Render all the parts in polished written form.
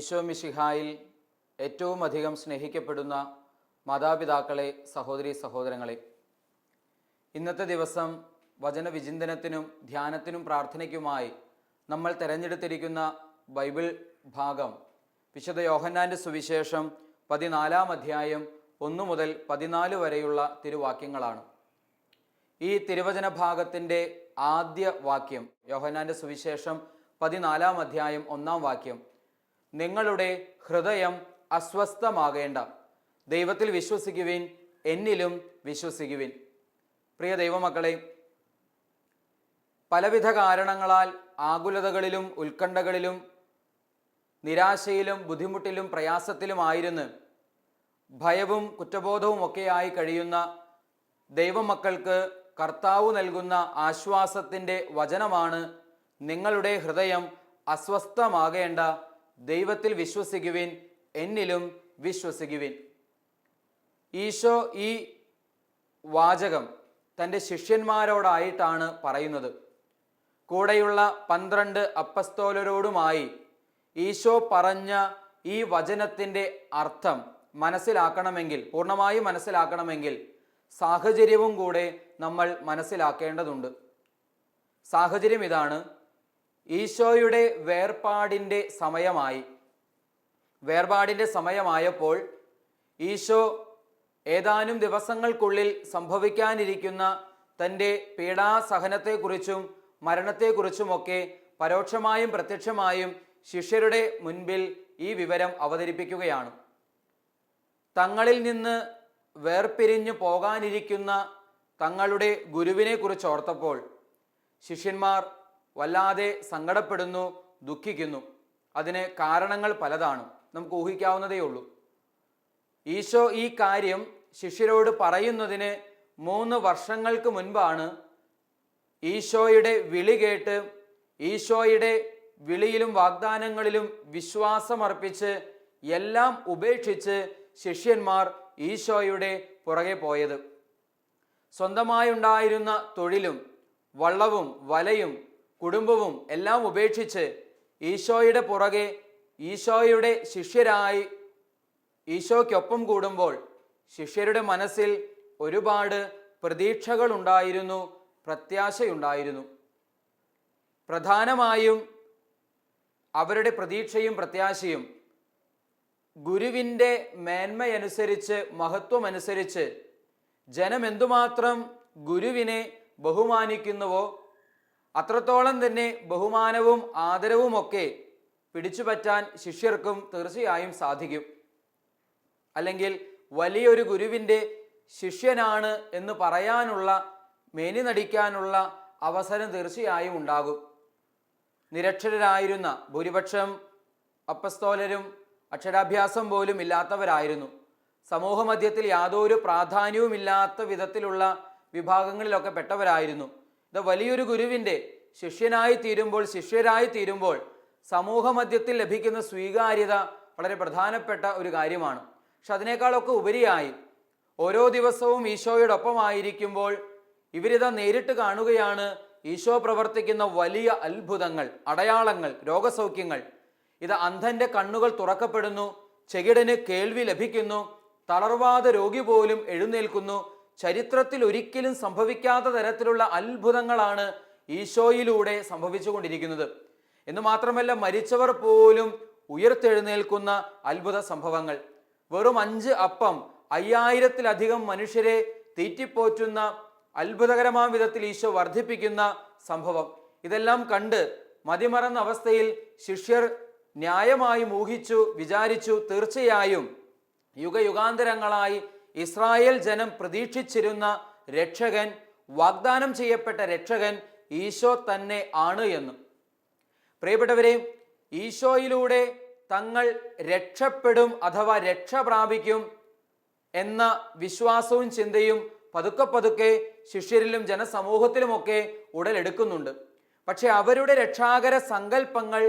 ഈശോ മിശിഹായിൽ ഏറ്റവും അധികം സ്നേഹിക്കപ്പെടുന്ന മാതാപിതാക്കളെ, സഹോദരീ സഹോദരങ്ങളെ, ഇന്നത്തെ ദിവസം വചനവിചിന്തനത്തിനും ധ്യാനത്തിനും പ്രാർത്ഥനയ്ക്കുമായി നമ്മൾ തിരഞ്ഞെടുത്തിരിക്കുന്ന ബൈബിൾ ഭാഗം വിശുദ്ധ യോഹന്നാൻ്റെ സുവിശേഷം 14-ാം അധ്യായം 1 മുതൽ 14 വരെയുള്ള തിരുവാക്യങ്ങളാണ്. ഈ തിരുവചന ഭാഗത്തിൻ്റെ ആദ്യ വാക്യം, യോഹന്നാൻ്റെ സുവിശേഷം 14-ാം അധ്യായം 1-ാം വാക്യം: നിങ്ങളുടെ ഹൃദയം അസ്വസ്ഥമാകേണ്ട, ദൈവത്തിൽ വിശ്വസിക്കുവിൻ, എന്നിലും വിശ്വസിക്കുവിൻ. പ്രിയ ദൈവമക്കളെ, പലവിധ കാരണങ്ങളാൽ ആകുലതകളിലും ഉത്കണ്ഠകളിലും നിരാശയിലും ബുദ്ധിമുട്ടിലും പ്രയാസത്തിലുമായിരുന്ന് ഭയവും കുറ്റബോധവും ഒക്കെയായി കഴിയുന്ന ദൈവമക്കൾക്ക് കർത്താവ് നൽകുന്ന ആശ്വാസത്തിൻ്റെ വചനമാണ്: നിങ്ങളുടെ ഹൃദയം അസ്വസ്ഥമാകേണ്ട, ദൈവത്തിൽ വിശ്വസിക്കുവിൻ, എന്നിലും വിശ്വസിക്കുവിൻ. ഈശോ ഈ വാചകം തൻ്റെ ശിഷ്യന്മാരോടായിട്ടാണ് പറയുന്നത്. കൂടെയുള്ള 12 അപ്പസ്തോലരോടുമായി ഈശോ പറഞ്ഞ ഈ വചനത്തിൻ്റെ അർത്ഥം മനസ്സിലാക്കണമെങ്കിൽ, പൂർണ്ണമായും മനസ്സിലാക്കണമെങ്കിൽ, സാഹചര്യവും കൂടെ നമ്മൾ മനസ്സിലാക്കേണ്ടതുണ്ട്. സാഹചര്യം ഇതാണ്: ഈശോയുടെ വേർപാടിൻ്റെ സമയമായപ്പോൾ ഈശോ ഏതാനും ദിവസങ്ങൾക്കുള്ളിൽ സംഭവിക്കാനിരിക്കുന്ന തൻ്റെ പീഡാസഹനത്തെക്കുറിച്ചും മരണത്തെക്കുറിച്ചുമൊക്കെ പരോക്ഷമായും പ്രത്യക്ഷമായും ശിഷ്യരുടെ മുൻപിൽ ഈ വിവരം അവതരിപ്പിക്കുകയാണ്. തങ്ങളിൽ നിന്ന് വേർപിരിഞ്ഞു പോകാനിരിക്കുന്ന തങ്ങളുടെ ഗുരുവിനെ കുറിച്ച് ഓർത്തപ്പോൾ ശിഷ്യന്മാർ വല്ലാതെ സങ്കടപ്പെടുന്നു, ദുഃഖിക്കുന്നു. അതിന് കാരണങ്ങൾ പലതാണ്, നമുക്ക് ഊഹിക്കാവുന്നതേ ഉള്ളൂ. ഈശോ ഈ കാര്യം ശിഷ്യരോട് പറയുന്നതിന് 3 വർഷങ്ങൾക്ക് മുൻപാണ് ഈശോയുടെ വിളി കേട്ട് ഈശോയുടെ വിളിയിലും വാഗ്ദാനങ്ങളിലും വിശ്വാസമർപ്പിച്ച് എല്ലാം ഉപേക്ഷിച്ച് ശിഷ്യന്മാർ ഈശോയുടെ പുറകെ പോയത്. സ്വന്തമായുണ്ടായിരുന്ന തൊഴിലും വള്ളവും വലയും കുടുംബവും എല്ലാം ഉപേക്ഷിച്ച് ഈശോയുടെ പുറകെ, ഈശോയുടെ ശിഷ്യരായി ഈശോയ്ക്കൊപ്പം കൂടുമ്പോൾ ശിഷ്യരുടെ മനസ്സിൽ ഒരുപാട് പ്രതീക്ഷകളുണ്ടായിരുന്നു, പ്രത്യാശയുണ്ടായിരുന്നു. പ്രധാനമായും അവരുടെ പ്രതീക്ഷയും പ്രത്യാശയും ഗുരുവിൻ്റെ മേന്മയനുസരിച്ച്, മഹത്വമനുസരിച്ച് ജനം എന്തുമാത്രം ഗുരുവിനെ ബഹുമാനിക്കുന്നുവോ അത്രത്തോളം തന്നെ ബഹുമാനവും ആദരവുമൊക്കെ പിടിച്ചുപറ്റാൻ ശിഷ്യർക്കും തീർച്ചയായും സാധിക്കും. അല്ലെങ്കിൽ വലിയൊരു ഗുരുവിൻ്റെ ശിഷ്യനാണ് എന്ന് പറയാനുള്ള, മേനി നടിക്കാനുള്ള അവസരം തീർച്ചയായും ഉണ്ടാകും. നിരക്ഷരരായിരുന്ന ഭൂരിപക്ഷം അപ്പസ്തോലരും അക്ഷരാഭ്യാസം പോലും ഇല്ലാത്തവരായിരുന്നു. സമൂഹമധ്യത്തിൽ യാതൊരു പ്രാധാന്യവുമില്ലാത്ത വിധത്തിലുള്ള വിഭാഗങ്ങളിലൊക്കെ പെട്ടവരായിരുന്നു. ഇത് വലിയൊരു ഗുരുവിൻ്റെ ശിഷ്യരായി തീരുമ്പോൾ സമൂഹമധ്യത്തിൽ ലഭിക്കുന്ന സ്വീകാര്യത വളരെ പ്രധാനപ്പെട്ട ഒരു കാര്യമാണ്. പക്ഷെ അതിനേക്കാളൊക്കെ ഉപരിയായി ഓരോ ദിവസവും ഈശോയോടൊപ്പമായിരിക്കുമ്പോൾ ഇവരിതാ നേരിട്ട് കാണുകയാണ് ഈശോ പ്രവർത്തിക്കുന്ന വലിയ അത്ഭുതങ്ങൾ, അടയാളങ്ങൾ, രോഗസൗഖ്യങ്ങൾ. ഇത് അന്ധൻ്റെ കണ്ണുകൾ തുറക്കപ്പെടുന്നു, ചെകിടന് കേൾവി ലഭിക്കുന്നു, തളർവാദ രോഗി പോലും എഴുന്നേൽക്കുന്നു. ചരിത്രത്തിൽ ഒരിക്കലും സംഭവിക്കാത്ത തരത്തിലുള്ള അത്ഭുതങ്ങളാണ് ഈശോയിലൂടെ സംഭവിച്ചുകൊണ്ടിരിക്കുന്നത്. എന്ന് മാത്രമല്ല, മരിച്ചവർ പോലും ഉയർത്തെഴുന്നേൽക്കുന്ന അത്ഭുത സംഭവങ്ങൾ. വെറും 5 അപ്പം 5000-ത്തിലധികം മനുഷ്യരെ തീറ്റിപ്പോറ്റുന്ന അത്ഭുതകരമായ വിധത്തിൽ ഈശോ വർദ്ധിപ്പിക്കുന്ന സംഭവം. ഇതെല്ലാം കണ്ട് മതിമറന്ന അവസ്ഥയിൽ ശിഷ്യർ ന്യായമായി ഊഹിച്ചു, വിചാരിച്ചു, തീർച്ചയായും യുഗയുഗാന്തരങ്ങളായി ഇസ്രായേൽ ജനം പ്രതീക്ഷിച്ചിരുന്ന രക്ഷകൻ, വാഗ്ദാനം ചെയ്യപ്പെട്ട രക്ഷകൻ ഈശോ തന്നെ ആണ് എന്ന്. പ്രിയപ്പെട്ടവരെ, ഈശോയിലൂടെ തങ്ങൾ രക്ഷപ്പെടും അഥവാ രക്ഷ പ്രാപിക്കും എന്ന വിശ്വാസവും ചിന്തയും പതുക്കെ പതുക്കെ ശിഷ്യരിലും ജനസമൂഹത്തിലുമൊക്കെ ഉടലെടുക്കുന്നുണ്ട്. പക്ഷെ അവരുടെ രക്ഷാകര സങ്കല്പങ്ങൾ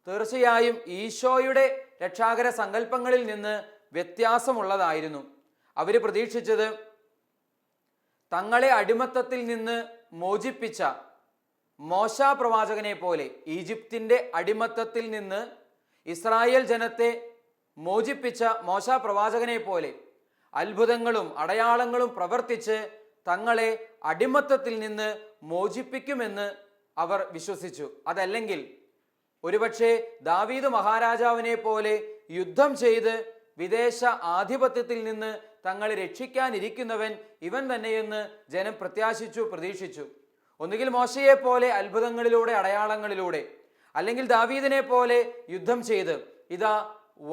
തീർച്ചയായും ഈശോയുടെ രക്ഷാകര സങ്കല്പങ്ങളിൽ നിന്ന് വ്യത്യാസമുള്ളതായിരുന്നു. അവർ പ്രതീക്ഷിച്ചത് തങ്ങളെ അടിമത്തത്തിൽ നിന്ന് മോചിപ്പിച്ച മോശ പ്രവാചകനെ പോലെ, ഈജിപ്തിൻ്റെ അടിമത്തത്തിൽ നിന്ന് ഇസ്രായേൽ ജനത്തെ മോചിപ്പിച്ച മോശ പ്രവാചകനെ പോലെ അത്ഭുതങ്ങളും അടയാളങ്ങളും പ്രവർത്തിച്ച് തങ്ങളെ അടിമത്തത്തിൽ നിന്ന് മോചിപ്പിക്കുമെന്ന് അവർ വിശ്വസിച്ചു. അതല്ലെങ്കിൽ ഒരുപക്ഷെ ദാവീദ് മഹാരാജാവിനെ പോലെ യുദ്ധം ചെയ്ത് വിദേശ ആധിപത്യത്തിൽ നിന്ന് തങ്ങളെ രക്ഷിക്കാനിരിക്കുന്നവൻ ഇവൻ തന്നെയെന്ന് ജനം പ്രത്യാശിച്ചു, പ്രതീക്ഷിച്ചു. ഒന്നുകിൽ മോശയെ പോലെ അത്ഭുതങ്ങളിലൂടെ, അടയാളങ്ങളിലൂടെ, അല്ലെങ്കിൽ ദാവീദിനെ പോലെ യുദ്ധം ചെയ്ത് ഇതാ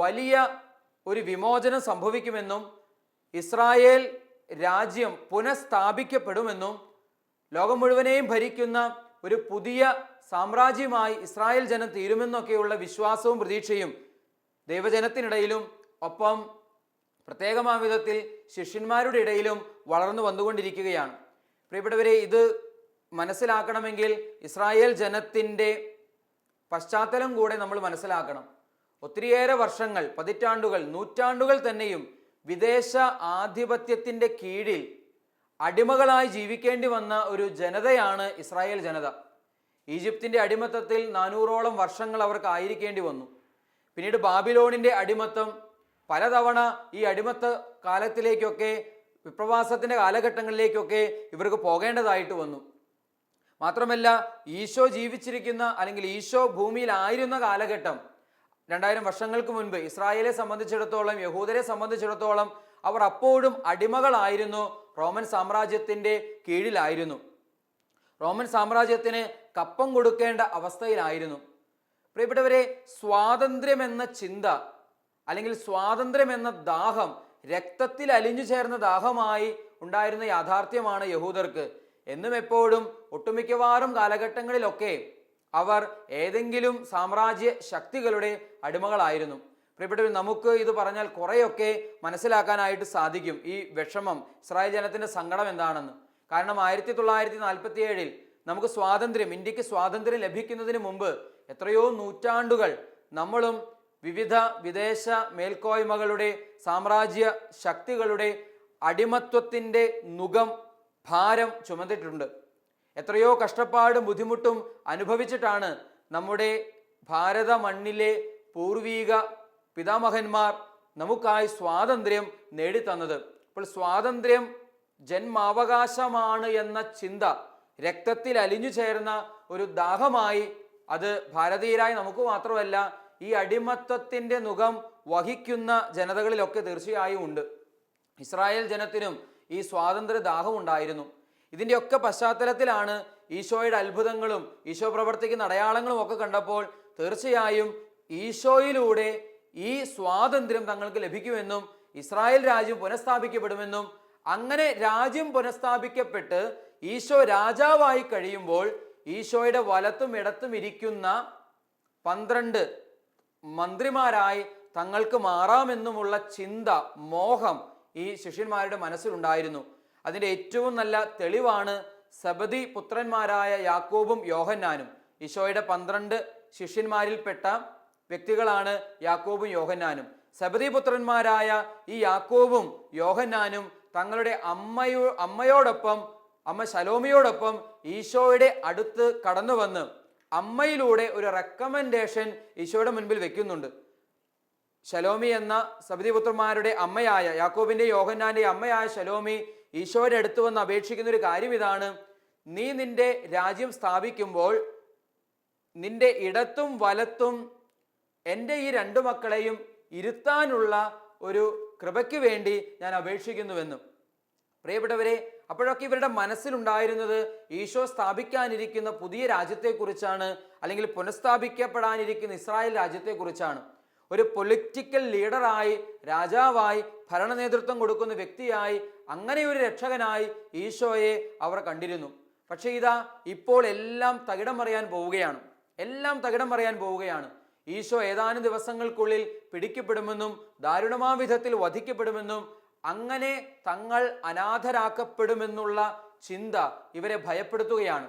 വലിയ ഒരു വിമോചനം സംഭവിക്കുമെന്നും ഇസ്രായേൽ രാജ്യം പുനഃസ്ഥാപിക്കപ്പെടുമെന്നും ലോകം മുഴുവനെയും ഭരിക്കുന്ന ഒരു പുതിയ സാമ്രാജ്യമായി ഇസ്രായേൽ ജനം തീരുമെന്നൊക്കെയുള്ള വിശ്വാസവും പ്രതീക്ഷയും ദൈവജനത്തിനിടയിലും ഒപ്പം പ്രത്യേകമായ വിധത്തിൽ ശിഷ്യന്മാരുടെ ഇടയിലും വളർന്നു വന്നുകൊണ്ടിരിക്കുകയാണ്. പ്രിയപ്പെട്ടവരെ, ഇത് മനസ്സിലാക്കണമെങ്കിൽ ഇസ്രായേൽ ജനത്തിൻ്റെ പശ്ചാത്തലം കൂടെ നമ്മൾ മനസ്സിലാക്കണം. ഒത്തിരിയേറെ വർഷങ്ങൾ, പതിറ്റാണ്ടുകൾ, നൂറ്റാണ്ടുകൾ തന്നെയും വിദേശ ആധിപത്യത്തിൻ്റെ കീഴിൽ അടിമകളായി ജീവിക്കേണ്ടി വന്ന ഒരു ജനതയാണ് ഇസ്രായേൽ ജനത. ഈജിപ്തിൻ്റെ അടിമത്തത്തിൽ 400ഓളം വർഷങ്ങൾ അവർക്ക് ആയിരിക്കേണ്ടി വന്നു. പിന്നീട് ബാബിലോണിൻ്റെ അടിമത്തം, പലതവണ ഈ അടിമത്ത കാലത്തിലേക്കൊക്കെ, വിപ്രവാസത്തിൻ്റെ കാലഘട്ടങ്ങളിലേക്കൊക്കെ ഇവർക്ക് പോകേണ്ടതായിട്ട് വന്നു. മാത്രമല്ല, ഈശോ ജീവിച്ചിരിക്കുന്ന അല്ലെങ്കിൽ ഈശോ ഭൂമിയിലായിരുന്ന കാലഘട്ടം 2000 വർഷങ്ങൾക്ക് മുൻപ് ഇസ്രായേലെ സംബന്ധിച്ചിടത്തോളം, യഹൂദരെ സംബന്ധിച്ചിടത്തോളം അവർ അപ്പോഴും അടിമകളായിരുന്നു, റോമൻ സാമ്രാജ്യത്തിൻ്റെ കീഴിലായിരുന്നു. റോമൻ സാമ്രാജ്യത്തിന് കപ്പം കൊടുക്കേണ്ട അവസ്ഥയിലായിരുന്നു. പ്രിയപ്പെട്ടവരെ, സ്വാതന്ത്ര്യം എന്ന ചിന്ത അല്ലെങ്കിൽ സ്വാതന്ത്ര്യം എന്ന ദാഹം രക്തത്തിൽ അലിഞ്ഞു ചേർന്ന ദാഹമായി ഉണ്ടായിരുന്ന യാഥാർത്ഥ്യമാണ് യഹൂദർക്ക്. എന്നും എപ്പോഴും ഒട്ടുമിക്കവാറും കാലഘട്ടങ്ങളിലൊക്കെ അവർ ഏതെങ്കിലും സാമ്രാജ്യ ശക്തികളുടെ അടിമകളായിരുന്നു. പ്രിയപ്പെട്ടവർ, നമുക്ക് ഇത് പറഞ്ഞാൽ കുറേയൊക്കെ മനസ്സിലാക്കാനായിട്ട് സാധിക്കും ഈ വിഷമം, ഇസ്രായേൽ ജനത്തിൻ്റെ സങ്കടം എന്താണെന്ന്. കാരണം 1947 നമുക്ക് സ്വാതന്ത്ര്യം, ഇന്ത്യക്ക് സ്വാതന്ത്ര്യം ലഭിക്കുന്നതിന് മുമ്പ് എത്രയോ നൂറ്റാണ്ടുകൾ നമ്മളും വിവിധ വിദേശ മേൽക്കോയ്മകളുടെ, സാമ്രാജ്യ ശക്തികളുടെ അടിമത്വത്തിൻ്റെ നുകം, ഭാരം ചുമന്നിട്ടുണ്ട്. എത്രയോ കഷ്ടപ്പാടും ബുദ്ധിമുട്ടും അനുഭവിച്ചിട്ടാണ് നമ്മുടെ ഭാരത മണ്ണിലെ പൂർവീക പിതാമഹന്മാർ നമുക്കായി സ്വാതന്ത്ര്യം നേടിത്തന്നത്. അപ്പോൾ സ്വാതന്ത്ര്യം ജന്മാവകാശമാണ് എന്ന ചിന്ത രക്തത്തിൽ അലിഞ്ഞു ചേർന്ന ഒരു ദാഹമായി അത് ഭാരതീയരായി നമുക്ക് മാത്രമല്ല ഈ അടിമത്തത്തിൻ്റെ നുകം വഹിക്കുന്ന ജനതകളിലൊക്കെ തീർച്ചയായും ഉണ്ട്. ഇസ്രായേൽ ജനത്തിനും ഈ സ്വാതന്ത്ര്യ ദാഹം ഉണ്ടായിരുന്നു. ഇതിൻ്റെയൊക്കെ പശ്ചാത്തലത്തിലാണ് ഈശോയുടെ അത്ഭുതങ്ങളും ഈശോ പ്രവർത്തിക്കുന്ന അടയാളങ്ങളും ഒക്കെ കണ്ടപ്പോൾ തീർച്ചയായും ഈശോയിലൂടെ ഈ സ്വാതന്ത്ര്യം തങ്ങൾക്ക് ലഭിക്കുമെന്നും ഇസ്രായേൽ രാജ്യം പുനഃസ്ഥാപിക്കപ്പെടുമെന്നും, അങ്ങനെ രാജ്യം പുനഃസ്ഥാപിക്കപ്പെട്ട് ഈശോ രാജാവായി കഴിയുമ്പോൾ ഈശോയുടെ വലത്തും ഇടത്തും ഇരിക്കുന്ന 12 മന്ത്രിമാരായി തങ്ങൾക്ക് മാറാമെന്നുമുള്ള ചിന്ത, മോഹം ഈ ശിഷ്യന്മാരുടെ മനസ്സിലുണ്ടായിരുന്നു. അതിൻ്റെ ഏറ്റവും നല്ല തെളിവാണ് സബദി പുത്രന്മാരായ യാക്കോബും യോഹന്നാനും. ഈശോയുടെ 12 ശിഷ്യന്മാരിൽപ്പെട്ട വ്യക്തികളാണ് യാക്കോബും യോഹന്നാനും. സബദി പുത്രന്മാരായ ഈ യാക്കോബും യോഹന്നാനും തങ്ങളുടെ അമ്മയോടൊപ്പം, അമ്മ ശലോമിയോടൊപ്പം ഈശോയുടെ അടുത്ത് കടന്നു വന്ന് അമ്മയിലൂടെ ഒരു റെക്കമെൻഡേഷൻ ഈശോയുടെ മുൻപിൽ വെക്കുന്നുണ്ട്. ശലോമി എന്ന സബദി പുത്രന്മാരുടെ അമ്മയായ, യാക്കോബിൻ്റെ യോഹന്നാന്റെ അമ്മയായ ശലോമി ഈശോയുടെ അടുത്ത് വന്ന് അപേക്ഷിക്കുന്ന ഒരു കാര്യം ഇതാണ്: നീ നിന്റെ രാജ്യം സ്ഥാപിക്കുമ്പോൾ നിന്റെ ഇടത്തും വലത്തും എൻ്റെ ഈ 2 മക്കളെയും ഇരുത്താനുള്ള ഒരു കൃപയ്ക്ക് വേണ്ടി ഞാൻ അപേക്ഷിക്കുന്നുവെന്നും. പ്രിയപ്പെട്ടവരെ, അപ്പോഴൊക്കെ ഇവരുടെ മനസ്സിലുണ്ടായിരുന്നത് ഈശോ സ്ഥാപിക്കാനിരിക്കുന്ന പുതിയ രാജ്യത്തെക്കുറിച്ചാണ്, അല്ലെങ്കിൽ പുനഃസ്ഥാപിക്കപ്പെടാനിരിക്കുന്ന ഇസ്രായേൽ രാജ്യത്തെക്കുറിച്ചാണ്. ഒരു പൊളിറ്റിക്കൽ ലീഡറായി, രാജാവായി, ഭരണ നേതൃത്വം കൊടുക്കുന്ന വ്യക്തിയായി, അങ്ങനെ ഒരു രക്ഷകനായി ഈശോയെ അവർ കണ്ടിരുന്നു. പക്ഷേ ഇതാ ഇപ്പോൾ എല്ലാം തകിടം മറിയാൻ പോവുകയാണ്. ഈശോ ഏതാനും ദിവസങ്ങൾക്കുള്ളിൽ പിടിക്കപ്പെടുമെന്നും ദാരുണമായ വിധത്തിൽ വധിക്കപ്പെടുമെന്നും അങ്ങനെ തങ്ങൾ അനാഥരാക്കപ്പെടുമെന്നുള്ള ചിന്ത ഇവരെ ഭയപ്പെടുത്തുകയാണ്.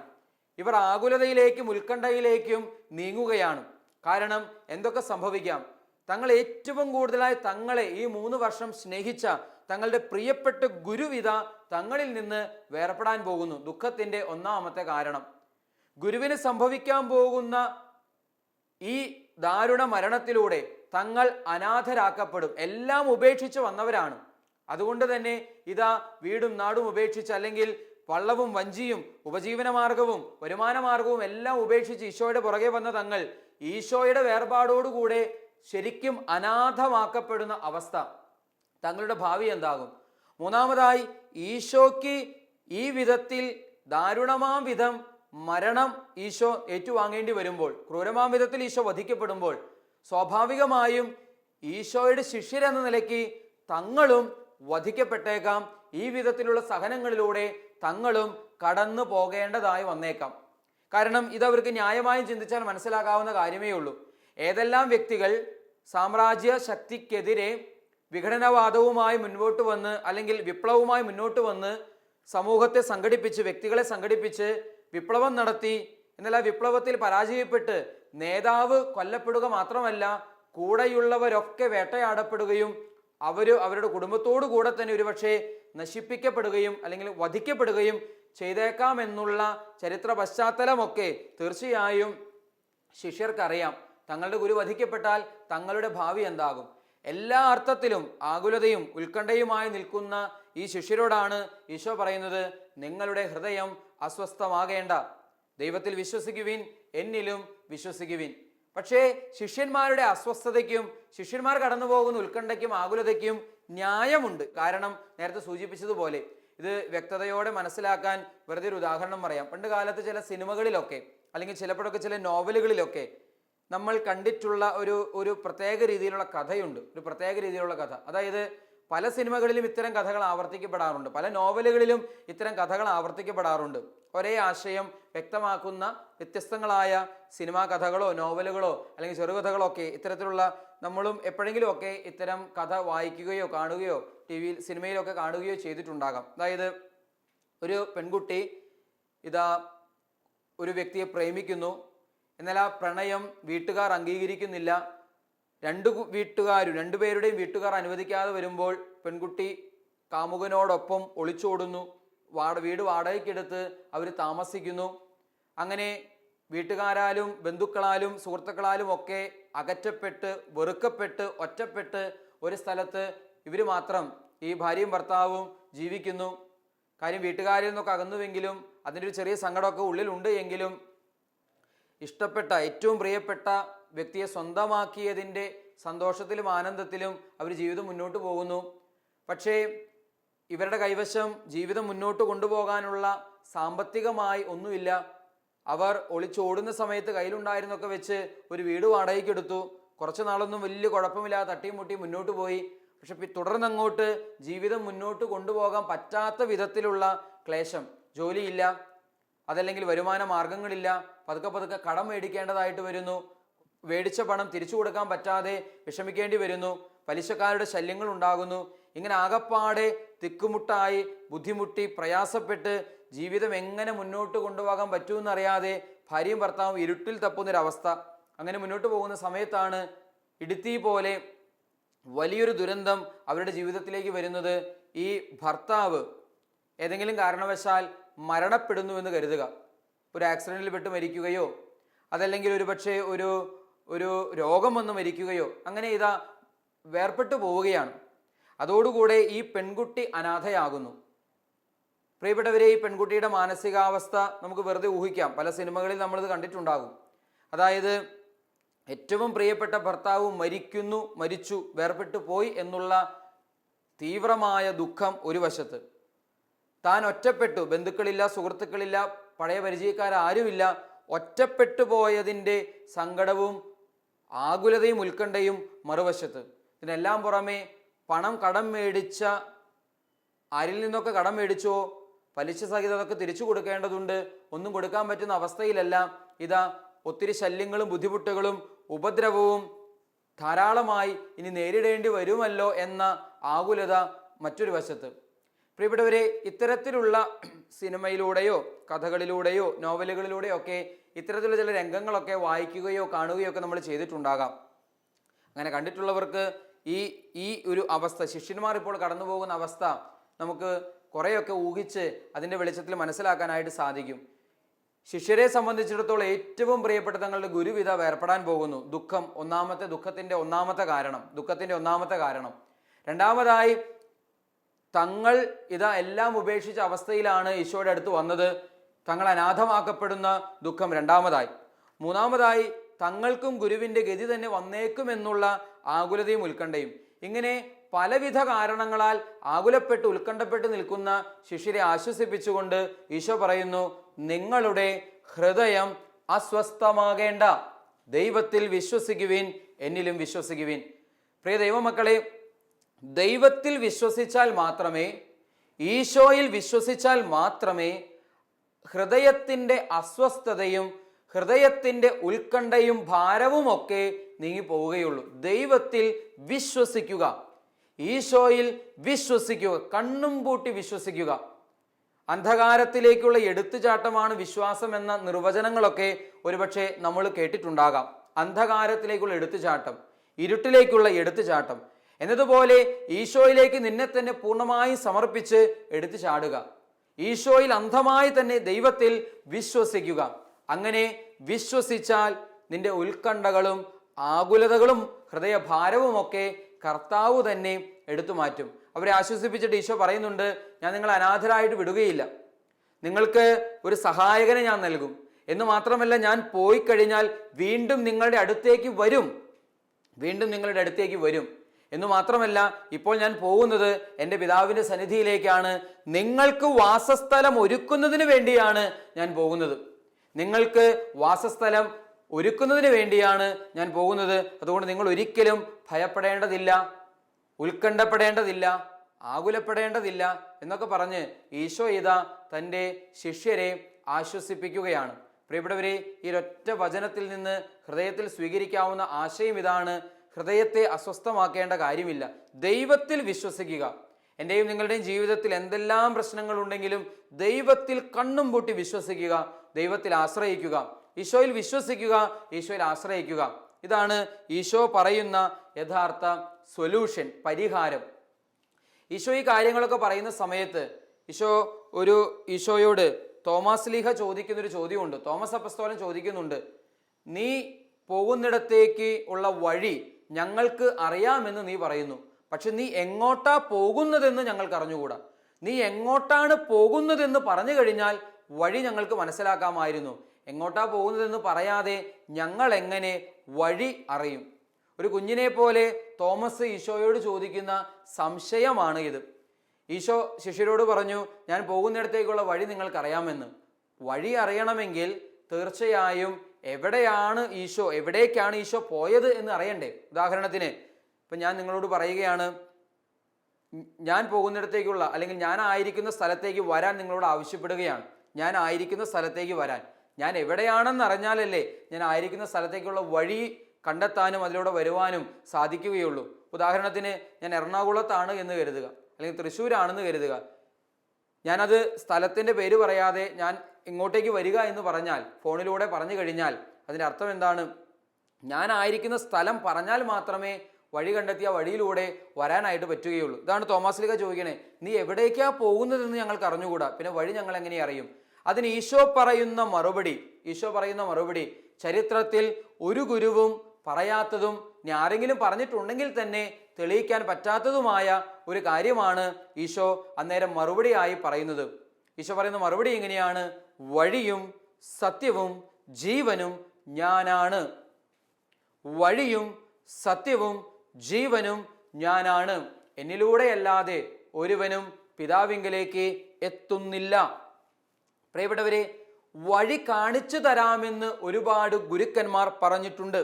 ഇവർ ആകുലതയിലേക്കും ഉത്കണ്ഠയിലേക്കും നീങ്ങുകയാണ്. കാരണം എന്തൊക്കെ സംഭവിക്കാം? തങ്ങൾ ഏറ്റവും കൂടുതലായി തങ്ങളെ ഈ 3 വർഷം സ്നേഹിച്ച തങ്ങളുടെ പ്രിയപ്പെട്ട ഗുരുവിത തങ്ങളിൽ നിന്ന് വേർപെടാൻ പോകുന്നു. ദുഃഖത്തിൻ്റെ ഒന്നാമത്തെ കാരണം, ഗുരുവിന് സംഭവിക്കാൻ പോകുന്ന ഈ ദാരുണ മരണത്തിലൂടെ തങ്ങൾ അനാഥരാക്കപ്പെടും. എല്ലാം ഉപേക്ഷിച്ച് വന്നവരാണ്. അതുകൊണ്ട് തന്നെ ഇതാ വീടും നാടും ഉപേക്ഷിച്ച്, അല്ലെങ്കിൽ വള്ളവും വഞ്ചിയും ഉപജീവന മാർഗവും വരുമാന മാർഗവും എല്ലാം ഉപേക്ഷിച്ച് ഈശോയുടെ പുറകെ വന്ന തങ്ങൾ ഈശോയുടെ വേർപാടോടുകൂടെ ശരിക്കും അനാഥമാക്കപ്പെടുന്ന അവസ്ഥ. തങ്ങളുടെ ഭാവി എന്താകും? മൂന്നാമതായി, ഈശോയ്ക്ക് ഈ വിധത്തിൽ ദാരുണമാം വിധം മരണം ഈശോ ഏറ്റുവാങ്ങേണ്ടി വരുമ്പോൾ, ക്രൂരമാം വിധത്തിൽ ഈശോ വധിക്കപ്പെടുമ്പോൾ, സ്വാഭാവികമായും ഈശോയുടെ ശിഷ്യരെന്ന നിലയ്ക്ക് തങ്ങളും വധിക്കപ്പെട്ടേക്കാം. ഈ വിധത്തിലുള്ള സഹനങ്ങളിലൂടെ തങ്ങളും കടന്നു പോകേണ്ടതായി വന്നേക്കാം. കാരണം ഇതവർക്ക് ന്യായമായും ചിന്തിച്ചാൽ മനസ്സിലാക്കാവുന്ന കാര്യമേ ഉള്ളൂ. ഏതെല്ലാം വ്യക്തികൾ സാമ്രാജ്യ ശക്തിക്കെതിരെ വിഘടനവാദവുമായി മുൻപോട്ട് വന്ന്, അല്ലെങ്കിൽ വിപ്ലവവുമായി മുന്നോട്ട് വന്ന് സമൂഹത്തെ സംഘടിപ്പിച്ച്, വ്യക്തികളെ സംഘടിപ്പിച്ച് വിപ്ലവം നടത്തി, എന്നാൽ ആ വിപ്ലവത്തിൽ പരാജയപ്പെട്ട് നേതാവ് കൊല്ലപ്പെടുക മാത്രമല്ല, കൂടെയുള്ളവരൊക്കെ വേട്ടയാടപ്പെടുകയും അവരുടെ കുടുംബത്തോടു കൂടെ തന്നെ ഒരുപക്ഷെ നശിപ്പിക്കപ്പെടുകയും അല്ലെങ്കിൽ വധിക്കപ്പെടുകയും ചെയ്തേക്കാമെന്നുള്ള ചരിത്ര പശ്ചാത്തലമൊക്കെ തീർച്ചയായും ശിഷ്യർക്കറിയാം. തങ്ങളുടെ ഗുരു വധിക്കപ്പെട്ടാൽ തങ്ങളുടെ ഭാവി എന്താകും? എല്ലാ അർത്ഥത്തിലും ആകുലതയും ഉത്കണ്ഠയുമായി നിൽക്കുന്ന ഈ ശിഷ്യരോടാണ് ഈശോ പറയുന്നത്, നിങ്ങളുടെ ഹൃദയം അസ്വസ്ഥമാകേണ്ട, ദൈവത്തിൽ വിശ്വസിക്കുവിൻ, എന്നിലും വിശ്വസിക്കുവിൻ. പക്ഷേ ശിഷ്യന്മാരുടെ അസ്വസ്ഥതയ്ക്കും ശിഷ്യന്മാർ കടന്നു പോകുന്ന ഉത്കണ്ഠയ്ക്കും ആകുലതയ്ക്കും ന്യായമുണ്ട്. കാരണം നേരത്തെ സൂചിപ്പിച്ചതുപോലെ ഇത് വ്യക്തതയോടെ മനസ്സിലാക്കാൻ വെറുതെ ഒരു ഉദാഹരണം പറയാം. പണ്ട് കാലത്ത് ചില സിനിമകളിലൊക്കെ, അല്ലെങ്കിൽ ചിലപ്പോഴൊക്കെ ചില നോവലുകളിലൊക്കെ നമ്മൾ കണ്ടിട്ടുള്ള ഒരു പ്രത്യേക രീതിയിലുള്ള കഥയുണ്ട്. ഒരു പ്രത്യേക രീതിയിലുള്ള കഥ, അതായത് പല സിനിമകളിലും ഇത്തരം കഥകൾ ആവർത്തിക്കപ്പെടാറുണ്ട്, പല നോവലുകളിലും ഇത്തരം കഥകൾ ആവർത്തിക്കപ്പെടാറുണ്ട്. ഒരേ ആശയം വ്യക്തമാക്കുന്ന വ്യത്യസ്തങ്ങളായ സിനിമാ കഥകളോ നോവലുകളോ അല്ലെങ്കിൽ ചെറുകഥകളോ ഒക്കെ ഇത്തരത്തിലുള്ള, നമ്മളും എപ്പോഴെങ്കിലും ഒക്കെ ഇത്തരം കഥ വായിക്കുകയോ കാണുകയോ ടിവിയിൽ സിനിമയിലൊക്കെ കാണുകയോ ചെയ്തിട്ടുണ്ടാകാം. അതായത് ഒരു പെൺകുട്ടി ഇതാ ഒരു വ്യക്തിയെ പ്രേമിക്കുന്നു, എന്നാൽ ആ പ്രണയം വീട്ടുകാർ അംഗീകരിക്കുന്നില്ല. രണ്ടുപേരുടെയും വീട്ടുകാർ അനുവദിക്കാതെ വരുമ്പോൾ പെൺകുട്ടി കാമുകനോടൊപ്പം ഒളിച്ചോടുന്നു. വീട് വാടകയ്ക്കെടുത്ത് അവർ താമസിക്കുന്നു. അങ്ങനെ വീട്ടുകാരാലും ബന്ധുക്കളാലും സുഹൃത്തുക്കളാലും ഒക്കെ അകറ്റപ്പെട്ട്, വെറുക്കപ്പെട്ട്, ഒറ്റപ്പെട്ട് ഒരു സ്ഥലത്ത് ഇവർ മാത്രം, ഈ ഭാര്യയും ഭർത്താവും ജീവിക്കുന്നു. കാര്യം വീട്ടുകാരിൽ നിന്നൊക്കെ അകന്നുവെങ്കിലും അതിൻ്റെ ഒരു ചെറിയ സങ്കടമൊക്കെ ഉള്ളിലുണ്ട് എങ്കിലും ഇഷ്ടപ്പെട്ട ഏറ്റവും പ്രിയപ്പെട്ട വ്യക്തിയെ സ്വന്തമാക്കിയതിൻ്റെ സന്തോഷത്തിലും ആനന്ദത്തിലും അവർ ജീവിതം മുന്നോട്ട് പോകുന്നു. പക്ഷേ ഇവരുടെ കൈവശം ജീവിതം മുന്നോട്ട് കൊണ്ടുപോകാനുള്ള സാമ്പത്തികമായി ഒന്നുമില്ല. അവർ ഒളിച്ചോടുന്ന സമയത്ത് കയ്യിലുണ്ടായിരുന്നൊക്കെ വെച്ച് ഒരു വീട് വാടകയ്ക്കെടുത്തു. കുറച്ച് നാളൊന്നും വലിയ കുഴപ്പമില്ലാതെ തട്ടിയും മുട്ടിയും മുന്നോട്ട് പോയി. പക്ഷെ തുടർന്നങ്ങോട്ട് ജീവിതം മുന്നോട്ട് കൊണ്ടുപോകാൻ പറ്റാത്ത വിധത്തിലുള്ള ക്ലേശം, ജോലിയില്ല, അതല്ലെങ്കിൽ വരുമാന മാർഗങ്ങളില്ല, പതുക്കെ കടം മേടിക്കേണ്ടതായിട്ട് വരുന്നു, മേടിച്ച പണം തിരിച്ചു കൊടുക്കാൻ പറ്റാതെ വിഷമിക്കേണ്ടി വരുന്നു, പലിശക്കാരുടെ ശല്യങ്ങൾ ഉണ്ടാകുന്നു. ഇങ്ങനെ ആകപ്പാടെ തിക്കുമുട്ടായി ബുദ്ധിമുട്ടി പ്രയാസപ്പെട്ട് ജീവിതം എങ്ങനെ മുന്നോട്ട് കൊണ്ടുപോകാൻ പറ്റുമെന്നറിയാതെ ഭാര്യയും ഭർത്താവും ഇരുട്ടിൽ തപ്പുന്നൊരവസ്ഥ. അങ്ങനെ മുന്നോട്ട് പോകുന്ന സമയത്താണ് ഇടുത്തി പോലെ വലിയൊരു ദുരന്തം അവരുടെ ജീവിതത്തിലേക്ക് വരുന്നത്. ഈ ഭർത്താവ് ഏതെങ്കിലും കാരണവശാൽ മരണപ്പെടുന്നുവെന്ന് കരുതുക. ഒരു ആക്സിഡൻറ്റിൽ പെട്ട് മരിക്കുകയോ അതല്ലെങ്കിൽ ഒരുപക്ഷെ ഒരു രോഗം വന്ന് മരിക്കുകയോ അങ്ങനെ ഇതാ വേർപെട്ടു പോവുകയാണ്. അതോടുകൂടെ ഈ പെൺകുട്ടി അനാഥയാകുന്നു. പ്രിയപ്പെട്ടവരെ, ഈ പെൺകുട്ടിയുടെ മാനസികാവസ്ഥ നമുക്ക് വെറുതെ ഊഹിക്കാം. പല സിനിമകളിൽ നമ്മളിത് കണ്ടിട്ടുണ്ടാകും. അതായത് ഏറ്റവും പ്രിയപ്പെട്ട ഭർത്താവ് മരിച്ചു, വേർപെട്ടു പോയി എന്നുള്ള തീവ്രമായ ദുഃഖം ഒരു വശത്ത്, താൻ ഒറ്റപ്പെട്ടു, ബന്ധുക്കളില്ല, സുഹൃത്തുക്കളില്ല, പഴയ പരിചയക്കാരാരുമില്ല, ഒറ്റപ്പെട്ടു പോയതിൻ്റെ സങ്കടവും ആകുലതയും ഉത്കണ്ഠയും മറുവശത്ത്. ഇതിനെല്ലാം പുറമെ പണം കടം മേടിച്ച, ആരിൽ നിന്നൊക്കെ കടം മേടിച്ചോ പലിശ സഹിതം അതൊക്കെ തിരിച്ചു കൊടുക്കേണ്ടതുണ്ട്. ഒന്നും കൊടുക്കാൻ പറ്റുന്ന അവസ്ഥയിലല്ല. ഇതാ ഒത്തിരി ശല്യങ്ങളും ബുദ്ധിമുട്ടുകളും ഉപദ്രവവും ധാരാളമായി ഇനി നേരിടേണ്ടി വരുമല്ലോ എന്ന ആകുലത മറ്റൊരു വശത്ത്. പ്രിയപ്പെട്ടവരെ, ഇത്തരത്തിലുള്ള സിനിമയിലൂടെയോ കഥകളിലൂടെയോ നോവലുകളിലൂടെയോ ഒക്കെ ഇത്തരത്തിലുള്ള ചില രംഗങ്ങളൊക്കെ വായിക്കുകയോ കാണുകയോ ഒക്കെ നമ്മൾ ചെയ്തിട്ടുണ്ടാകാം. അങ്ങനെ കണ്ടിട്ടുള്ളവർക്ക് ഈ ഒരു അവസ്ഥ, ശിഷ്യന്മാർ ഇപ്പോൾ കടന്നു പോകുന്ന അവസ്ഥ നമുക്ക് കുറേയൊക്കെ ഊഹിച്ച് അതിൻ്റെ വെളിച്ചത്തിൽ മനസ്സിലാക്കാനായിട്ട് സാധിക്കും. ശിഷ്യരെ സംബന്ധിച്ചിടത്തോളം ഏറ്റവും പ്രിയപ്പെട്ട തങ്ങളുടെ ഗുരുവിധ വേർപെടാൻ പോകുന്നു. ദുഃഖത്തിന്റെ ഒന്നാമത്തെ കാരണം. രണ്ടാമതായി, തങ്ങൾ എല്ലാം ഉപേക്ഷിച്ച അവസ്ഥയിലാണ് ഈശോയുടെ അടുത്ത് വന്നത്. തങ്ങൾ അനാഥമാക്കപ്പെടുന്ന ദുഃഖം രണ്ടാമതായി. മൂന്നാമതായി, തങ്ങൾക്കും ഗുരുവിൻ്റെ ഗതി തന്നെ വന്നേക്കുമെന്നുള്ള ആകുലതയും ഉത്കണ്ഠയും. ഇങ്ങനെ പലവിധ കാരണങ്ങളാൽ ആകുലപ്പെട്ട് ഉത്കണ്ഠപ്പെട്ട് നിൽക്കുന്ന ശിഷ്യരെ ആശ്വസിപ്പിച്ചുകൊണ്ട് ഈശോ പറയുന്നു, നിങ്ങളുടെ ഹൃദയം അസ്വസ്ഥമാകേണ്ട, ദൈവത്തിൽ വിശ്വസിക്കുവിൻ, എന്നിലും വിശ്വസിക്കുവിൻ. പ്രിയ ദൈവമക്കളെ, ദൈവത്തിൽ വിശ്വസിച്ചാൽ മാത്രമേ, ഈശോയിൽ വിശ്വസിച്ചാൽ മാത്രമേ ഹൃദയത്തിൻ്റെ അസ്വസ്ഥതയും ഹൃദയത്തിൻ്റെ ഉത്കണ്ഠയും ഭാരവുമൊക്കെ നീങ്ങിപ്പോവുകയുള്ളൂ. ദൈവത്തിൽ വിശ്വസിക്കുക, ഈശോയിൽ വിശ്വസിക്കുക, കണ്ണും പൂട്ടി വിശ്വസിക്കുക. അന്ധകാരത്തിലേക്കുള്ള എടുത്തുചാട്ടമാണ് വിശ്വാസം എന്ന നിർവചനങ്ങളൊക്കെ ഒരുപക്ഷെ നമ്മൾ കേട്ടിട്ടുണ്ടാകാം. അന്ധകാരത്തിലേക്കുള്ള എടുത്തുചാട്ടം, ഇരുട്ടിലേക്കുള്ള എടുത്തുചാട്ടം എന്നതുപോലെ ഈശോയിലേക്ക് നിന്നെ തന്നെ പൂർണ്ണമായും സമർപ്പിച്ച് എടുത്തു ചാടുക. ഈശോയിൽ അന്ധമായി തന്നെ ദൈവത്തിൽ വിശ്വസിക്കുക. അങ്ങനെ വിശ്വസിച്ചാൽ നിന്റെ ഉത്കണ്ഠകളും ആകുലതകളും ഹൃദയഭാരവുമൊക്കെ കർത്താവ് തന്നെ എടുത്തു മാറ്റും. അവരെ ആശ്വസിപ്പിച്ചിട്ട് ഈശോ പറയുന്നുണ്ട്, ഞാൻ നിങ്ങളെ അനാഥരായിട്ട് വിടുകയില്ല, നിങ്ങൾക്ക് ഒരു സഹായകനെ ഞാൻ നൽകും. എന്ന് മാത്രമല്ല, ഞാൻ പോയി കഴിഞ്ഞാൽ വീണ്ടും നിങ്ങളുടെ അടുത്തേക്ക് വരും. എന്നു മാത്രമല്ല, ഇപ്പോൾ ഞാൻ പോകുന്നത് എൻ്റെ പിതാവിൻ്റെ സന്നിധിയിലേക്കാണ്. നിങ്ങൾക്ക് വാസസ്ഥലം ഒരുക്കുന്നതിന് വേണ്ടിയാണ് ഞാൻ പോകുന്നത്. അതുകൊണ്ട് നിങ്ങൾ ഒരിക്കലും ഭയപ്പെടേണ്ടതില്ല, ഉത്കണ്ഠപ്പെടേണ്ടതില്ല, ആകുലപ്പെടേണ്ടതില്ല എന്നൊക്കെ പറഞ്ഞ് ഈശോ തൻ്റെ ശിഷ്യരെ ആശ്വസിപ്പിക്കുകയാണ്. പ്രിയപ്പെട്ടവരെ, ഈ ഒരൊറ്റ വചനത്തിൽ നിന്ന് ഹൃദയത്തിൽ സ്വീകരിക്കാവുന്ന ആശയം ഇതാണ്: ഹൃദയത്തെ അസ്വസ്ഥമാക്കേണ്ട കാര്യമില്ല, ദൈവത്തിൽ വിശ്വസിക്കുക. എൻ്റെയും നിങ്ങളുടെയും ജീവിതത്തിൽ എന്തെല്ലാം പ്രശ്നങ്ങളുണ്ടെങ്കിലും ദൈവത്തിൽ കണ്ണും പൂട്ടി വിശ്വസിക്കുക, ദൈവത്തിൽ ആശ്രയിക്കുക, ഈശോയിൽ വിശ്വസിക്കുക, ഈശോയിൽ ആശ്രയിക്കുക. ഇതാണ് ഈശോ പറയുന്ന യഥാർത്ഥ സൊല്യൂഷൻ, പരിഹാരം. ഈശോ ഈ കാര്യങ്ങളൊക്കെ പറയുന്ന സമയത്ത് ഈശോയോട് തോമസ് ലീഹ ചോദിക്കുന്നൊരു ചോദ്യമുണ്ട്. തോമസ് അപ്പസ്തോലൻ ചോദിക്കുന്നുണ്ട്, നീ പോകുന്നിടത്തേക്ക് ഉള്ള വഴി ഞങ്ങൾക്ക് അറിയാമെന്ന് നീ പറയുന്നു, പക്ഷെ നീ എങ്ങോട്ടാ പോകുന്നതെന്ന് ഞങ്ങൾക്ക് അറിഞ്ഞുകൂടാ. നീ എങ്ങോട്ടാണ് പോകുന്നതെന്ന് പറഞ്ഞു കഴിഞ്ഞാൽ വഴി ഞങ്ങൾക്ക് മനസ്സിലാക്കാമായിരുന്നു. എങ്ങോട്ടാ പോകുന്നതെന്ന് പറയാതെ ഞങ്ങൾ എങ്ങനെ വഴി അറിയും? ഒരു കുഞ്ഞിനെ പോലെ തോമസ് ഈശോയോട് ചോദിക്കുന്ന സംശയമാണ് ഇത്. ഈശോ ശിഷ്യരോട് പറഞ്ഞു, ഞാൻ പോകുന്നിടത്തേക്കുള്ള വഴി നിങ്ങൾക്കറിയാമെന്ന്. വഴി അറിയണമെങ്കിൽ തീർച്ചയായും എവിടേക്കാണ് ഈശോ പോയത് എന്ന് അറിയണ്ടേ? ഉദാഹരണത്തിന് ഇപ്പം ഞാൻ നിങ്ങളോട് പറയുകയാണ്, ഞാൻ പോകുന്നിടത്തേക്കുള്ള അല്ലെങ്കിൽ ഞാൻ ആയിരിക്കുന്ന സ്ഥലത്തേക്ക് വരാൻ നിങ്ങളോട് ആവശ്യപ്പെടുകയാണ്. ഞാൻ ആയിരിക്കുന്ന സ്ഥലത്തേക്ക് വരാൻ ഞാൻ എവിടെയാണെന്ന് അറിഞ്ഞാലല്ലേ ഞാൻ ആയിരിക്കുന്ന സ്ഥലത്തേക്കുള്ള വഴി കണ്ടെത്താനും അതിലൂടെ വരുവാനും സാധിക്കുകയുള്ളൂ. ഉദാഹരണത്തിന് ഞാൻ എറണാകുളത്താണ് എന്ന് കരുതുക, അല്ലെങ്കിൽ തൃശ്ശൂരാണെന്ന് കരുതുക. ഞാനത് സ്ഥലത്തിൻ്റെ പേര് പറയാതെ ഞാൻ ഇങ്ങോട്ടേക്ക് വരിക എന്ന് പറഞ്ഞാൽ, ഫോണിലൂടെ പറഞ്ഞു കഴിഞ്ഞാൽ അതിൻ്റെ അർത്ഥം എന്താണ്? ഞാൻ ആയിരിക്കുന്ന സ്ഥലം പറഞ്ഞാൽ മാത്രമേ വഴി കണ്ടെത്തിയ വഴിയിലൂടെ വരാനായിട്ട് പറ്റുകയുള്ളൂ. ഇതാണ് തോമസ് ലീഹ ചോദിക്കണേ, നീ എവിടേക്കാ പോകുന്നതെന്ന് ഞങ്ങൾക്ക് അറിഞ്ഞുകൂടാ, പിന്നെ വഴി ഞങ്ങൾ എങ്ങനെ അറിയും? അതിന് ഈശോ പറയുന്ന മറുപടി ചരിത്രത്തിൽ ഒരു ഗുരുവും പറയാത്തതും ഇനി ആരെങ്കിലും പറഞ്ഞിട്ടുണ്ടെങ്കിൽ തന്നെ തെളിയിക്കാൻ പറ്റാത്തതുമായ ഒരു കാര്യമാണ് ഈശോ അന്നേരം മറുപടിയായി പറയുന്നത്. ഈശോ പറയുന്ന മറുപടി ഇങ്ങനെയാണ്: വഴിയും സത്യവും ജീവനും ഞാനാണ്. വഴിയും സത്യവും ജീവനും ഞാനാണ്. എന്നിലൂടെയല്ലാതെ ഒരുവനും പിതാവിങ്കലേക്ക് എത്തുന്നില്ല. പ്രിയപ്പെട്ടവരെ, വഴി കാണിച്ചു തരാമെന്ന് ഒരുപാട് ഗുരുക്കന്മാർ പറഞ്ഞിട്ടുണ്ട്.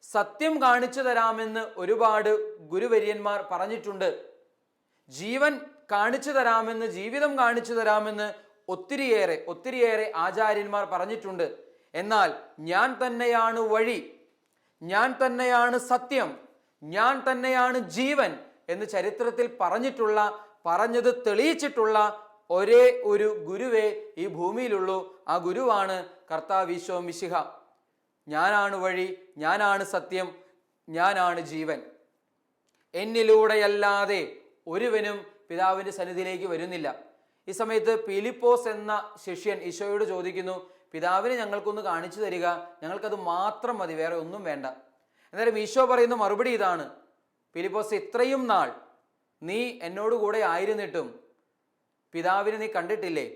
സത്യം കാണിച്ചു തരാമെന്ന് ഒരുപാട് ഗുരുവര്യന്മാർ പറഞ്ഞിട്ടുണ്ട്. ജീവൻ കാണിച്ചു തരാമെന്ന്, ജീവിതം കാണിച്ചു തരാമെന്ന് ഒത്തിരിയേറെ ആചാര്യന്മാർ പറഞ്ഞിട്ടുണ്ട്. എന്നാൽ ഞാൻ തന്നെയാണ് വഴി, ഞാൻ തന്നെയാണ് സത്യം, ഞാൻ തന്നെയാണ് ജീവൻ എന്ന് ചരിത്രത്തിൽ പറഞ്ഞത് തെളിയിച്ചിട്ടുള്ള ഒരേ ഒരു ഗുരുവേ ഈ ഭൂമിയിലുള്ളൂ. ആ ഗുരുവാണ് കർത്താവ് ഈശോ മിശിഹ. ഞാനാണ് വഴി, ഞാനാണ് സത്യം, ഞാനാണ് ജീവൻ. എന്നിലൂടെയല്ലാതെ ഒരുവനും പിതാവിൻ്റെ സന്നിധിയിലേക്ക് വരുന്നില്ല. ഈ സമയത്ത് ഫിലിപ്പോസ് എന്ന ശിഷ്യൻ ഈശോയോട് ചോദിക്കുന്നു, പിതാവിനെ ഞങ്ങൾക്കൊന്ന് കാണിച്ചു തരിക, ഞങ്ങൾക്കത് മാത്രം മതി, വേറെ ഒന്നും വേണ്ട. അന്നേരം ഈശോ പറയുന്ന മറുപടി ഇതാണ്: ഫിലിപ്പോസ്, ഇത്രയും നാൾ നീ എന്നോടുകൂടെ ആയിരുന്നിട്ടും പിതാവിനെ നീ കണ്ടിട്ടില്ലേ?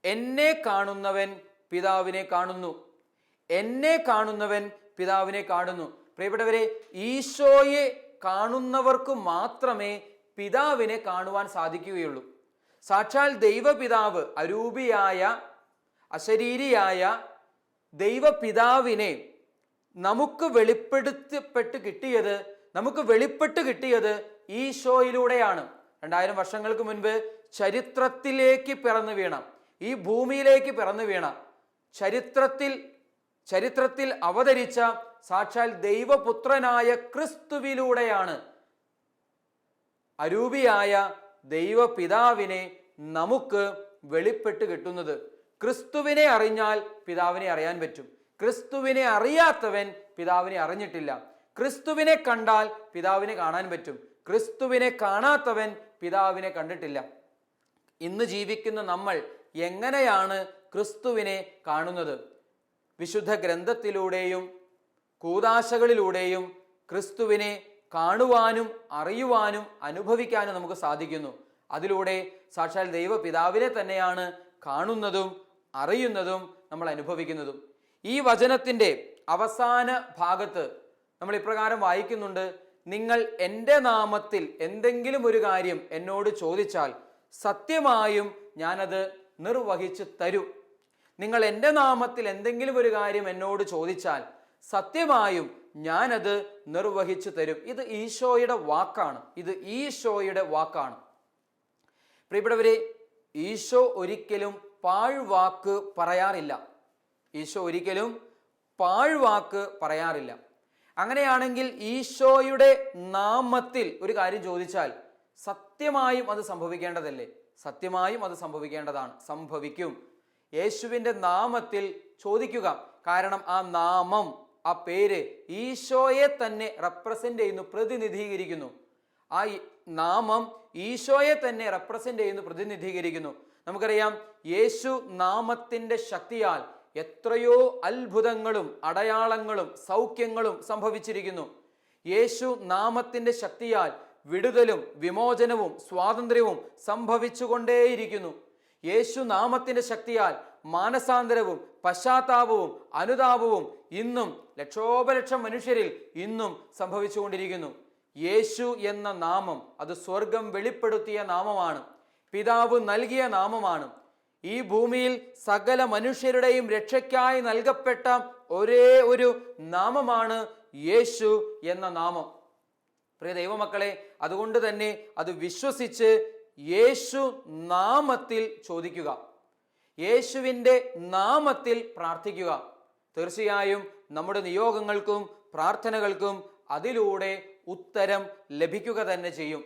എന്നെ കാണുന്നവൻ പിതാവിനെ കാണുന്നു, എന്നെ കാണുന്നവൻ പിതാവിനെ കാണുന്നു. പ്രിയപ്പെട്ടവരെ, ഈശോയെ കാണുന്നവർക്ക് മാത്രമേ പിതാവിനെ കാണുവാൻ സാധിക്കുകയുള്ളൂ. സാക്ഷാൽ ദൈവപിതാവ്, അരൂപിയായ അശരീരിയായ ദൈവപിതാവിനെ നമുക്ക് വെളിപ്പെട്ട് കിട്ടിയത് ഈശോയിലൂടെയാണ്. 2000 വർഷങ്ങൾക്ക് മുൻപ് ചരിത്രത്തിലേക്ക് പിറന്നു വീണ, ഈ ഭൂമിയിലേക്ക് പിറന്നു വീണ, ചരിത്രത്തിൽ അവതരിച്ച സാക്ഷാൽ ദൈവപുത്രനായ ക്രിസ്തുവിലൂടെയാണ് അരൂപിയായ ദൈവപിതാവിനെ നമുക്ക് വെളിപ്പെട്ട് കിട്ടുന്നത്. ക്രിസ്തുവിനെ അറിഞ്ഞാൽ പിതാവിനെ അറിയാൻ പറ്റും. ക്രിസ്തുവിനെ അറിയാത്തവൻ പിതാവിനെ അറിഞ്ഞിട്ടില്ല. ക്രിസ്തുവിനെ കണ്ടാൽ പിതാവിനെ കാണാൻ പറ്റും. ക്രിസ്തുവിനെ കാണാത്തവൻ പിതാവിനെ കണ്ടിട്ടില്ല. ഇന്ന് ജീവിക്കുന്ന നമ്മൾ എങ്ങനെയാണ് ക്രിസ്തുവിനെ കാണുന്നത്? വിശുദ്ധ ഗ്രന്ഥത്തിലൂടെയും കൂദാശകളിലൂടെയും ക്രിസ്തുവിനെ കാണുവാനും അറിയുവാനും അനുഭവിക്കാനും നമുക്ക് സാധിക്കുന്നു. അതിലൂടെ സാക്ഷാൽ ദൈവപിതാവിനെ തന്നെയാണ് കാണുന്നതും അറിയുന്നതും നമ്മൾ അനുഭവിക്കുന്നതും. ഈ വചനത്തിൻ്റെ അവസാന ഭാഗത്ത് നമ്മൾ ഇപ്രകാരം വായിക്കുന്നുണ്ട്: നിങ്ങൾ എൻ്റെ നാമത്തിൽ എന്തെങ്കിലും ഒരു കാര്യം എന്നോട് ചോദിച്ചാൽ സത്യമായും ഞാനത് നിർവഹിച്ചു തരും. നിങ്ങൾ എൻ്റെ നാമത്തിൽ എന്തെങ്കിലും ഒരു കാര്യം എന്നോട് ചോദിച്ചാൽ സത്യമായും ഞാനത് നിർവഹിച്ചു തരും. ഇത് ഈശോയുടെ വാക്കാണ്. പ്രിയപ്പെട്ടവരെ, ഈശോ ഒരിക്കലും പാഴ്വാക്ക് പറയാറില്ല. അങ്ങനെയാണെങ്കിൽ ഈശോയുടെ നാമത്തിൽ ഒരു കാര്യം ചോദിച്ചാൽ സത്യമായും അത് സംഭവിക്കേണ്ടതല്ലേ? സത്യമായും അത് സംഭവിക്കേണ്ടതാണ്, സംഭവിക്കും. യേശുവിൻ്റെ നാമത്തിൽ ചോദിക്കുക. കാരണം ആ നാമം, ആ പേര് ഈശോയെ തന്നെ റെപ്രസെന്റ് ചെയ്യുന്നു, പ്രതിനിധീകരിക്കുന്നു. ആ നാമം ഈശോയെ തന്നെ റെപ്രസെന്റ് ചെയ്യുന്നു, പ്രതിനിധീകരിക്കുന്നു. നമുക്കറിയാം, യേശു നാമത്തിൻ്റെ ശക്തിയാൽ എത്രയോ അത്ഭുതങ്ങളും അടയാളങ്ങളും സൗഖ്യങ്ങളും സംഭവിച്ചിരിക്കുന്നു. യേശു നാമത്തിൻ്റെ ശക്തിയാൽ വിടുതലും വിമോചനവും സ്വാതന്ത്ര്യവും സംഭവിച്ചുകൊണ്ടേയിരിക്കുന്നു. യേശു നാമത്തിൻ്റെ ശക്തിയാൽ മാനസാന്തരവും പശ്ചാത്താപവും അനുതാപവും ഇന്നും ലക്ഷോപലക്ഷം മനുഷ്യരിൽ ഇന്നും സംഭവിച്ചുകൊണ്ടിരിക്കുന്നു. യേശു എന്ന നാമം അത് സ്വർഗം വെളിപ്പെടുത്തിയ നാമമാണ്, പിതാവ് നൽകിയ നാമമാണ്. ഈ ഭൂമിയിൽ സകല മനുഷ്യരുടെയും രക്ഷയ്ക്കായി നൽകപ്പെട്ട ഒരേ ഒരു നാമമാണ് യേശു എന്ന നാമം. പ്രിയ ദൈവമക്കളെ, അതുകൊണ്ട് തന്നെ അത് വിശ്വസിച്ച് യേശു നാമത്തിൽ ചോദിക്കുക, യേശുവിൻ്റെ നാമത്തിൽ പ്രാർത്ഥിക്കുക. തീർച്ചയായും നമ്മുടെ നിയോഗങ്ങൾക്കും പ്രാർത്ഥനകൾക്കും അതിലൂടെ ഉത്തരം ലഭിക്കുക തന്നെ ചെയ്യും.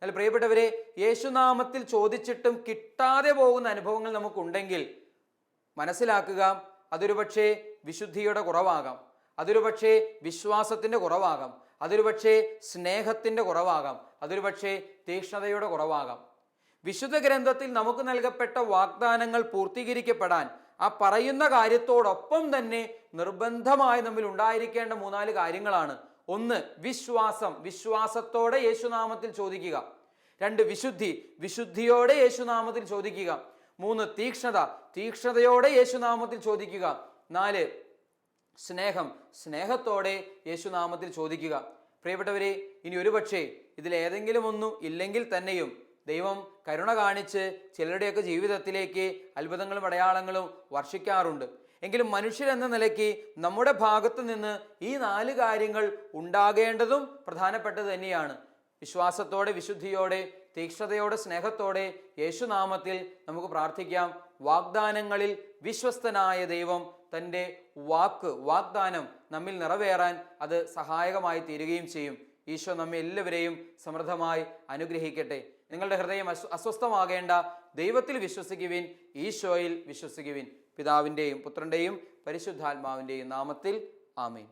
എന്നാൽ പ്രിയപ്പെട്ടവരെ, യേശുനാമത്തിൽ ചോദിച്ചിട്ടും കിട്ടാതെ പോകുന്ന അനുഭവങ്ങൾ നമുക്കുണ്ടെങ്കിൽ മനസ്സിലാക്കുക, അതൊരു പക്ഷേ വിശുദ്ധിയുടെ കുറവാകാം, അതൊരു പക്ഷേ വിശ്വാസത്തിൻ്റെ കുറവാകാം, അതൊരു പക്ഷേ സ്നേഹത്തിൻ്റെ കുറവാകാം, അതൊരു പക്ഷേ തീക്ഷ്ണതയുടെ കുറവാകാം. വിശുദ്ധ ഗ്രന്ഥത്തിൽ നമുക്ക് നൽകപ്പെട്ട വാഗ്ദാനങ്ങൾ പൂർത്തീകരിക്കപ്പെടാൻ ആ പറയുന്ന കാര്യത്തോടൊപ്പം തന്നെ നിർബന്ധമായി നമ്മിൽ ഉണ്ടായിരിക്കേണ്ട 3-4 കാര്യങ്ങളാണ്. 1, വിശ്വാസം, വിശ്വാസത്തോടെ യേശുനാമത്തിൽ ചോദിക്കുക. 2, വിശുദ്ധിയോടെ യേശുനാമത്തിൽ ചോദിക്കുക. 3, തീക്ഷ്ണതയോടെ യേശുനാമത്തിൽ ചോദിക്കുക. 4, സ്നേഹത്തോടെ യേശുനാമത്തിൽ ചോദിക്കുക. പ്രിയപ്പെട്ടവരെ, ഇനി ഒരുപക്ഷെ ഇതിലേതെങ്കിലും ഒന്നും ഇല്ലെങ്കിൽ തന്നെയും ദൈവം കരുണ കാണിച്ച് ചിലരുടെയൊക്കെ ജീവിതത്തിലേക്ക് അത്ഭുതങ്ങളും അടയാളങ്ങളും വർഷിക്കാറുണ്ട്. എങ്കിലും മനുഷ്യരെന്ന നിലയ്ക്ക് നമ്മുടെ ഭാഗത്ത് നിന്ന് ഈ 4 കാര്യങ്ങൾ ഉണ്ടാകേണ്ടതും പ്രധാനപ്പെട്ടത് തന്നെയാണ്. വിശ്വാസത്തോടെ, വിശുദ്ധിയോടെ, തീക്ഷ്ണതയോടെ, സ്നേഹത്തോടെ യേശുനാമത്തിൽ നമുക്ക് പ്രാർത്ഥിക്കാം. വാഗ്ദാനങ്ങളിൽ വിശ്വസ്തനായ ദൈവം തൻ്റെ വാഗ്ദാനം നമ്മിൽ നിറവേറാൻ അത് സഹായകമായി തീരുകയും ചെയ്യും. ഈശോ നമ്മെ എല്ലാവരെയും സമൃദ്ധമായി അനുഗ്രഹിക്കട്ടെ. നിങ്ങളുടെ ഹൃദയം അസ്വസ്ഥമാകേണ്ട, ദൈവത്തിൽ വിശ്വസിക്കുവിൻ, ഈശോയിൽ വിശ്വസിക്കുവിൻ. പിതാവിൻ്റെയും പുത്രൻ്റെയും പരിശുദ്ധാത്മാവിൻ്റെയും നാമത്തിൽ ആമേൻ.